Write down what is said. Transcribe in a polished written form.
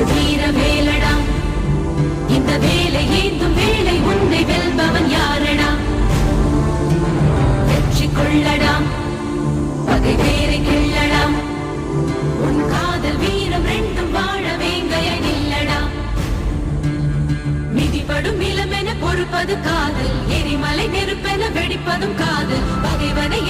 வீர வேலடா இந்த வேலை ஏந்தும் வேலை உன்னை வெல்பவன் யாரடா வெற்றி கொள்ளடா பகை வேரை கிள்ளடா உன் காதல் வீரம் ரெண்டும் வாழ வேங்கைய நில்லடா மிதிபடும் இளமென பொறுப்பது காதல் எரிமலை நெருப்பென வெடிப்பதும் காதல் பகைவனை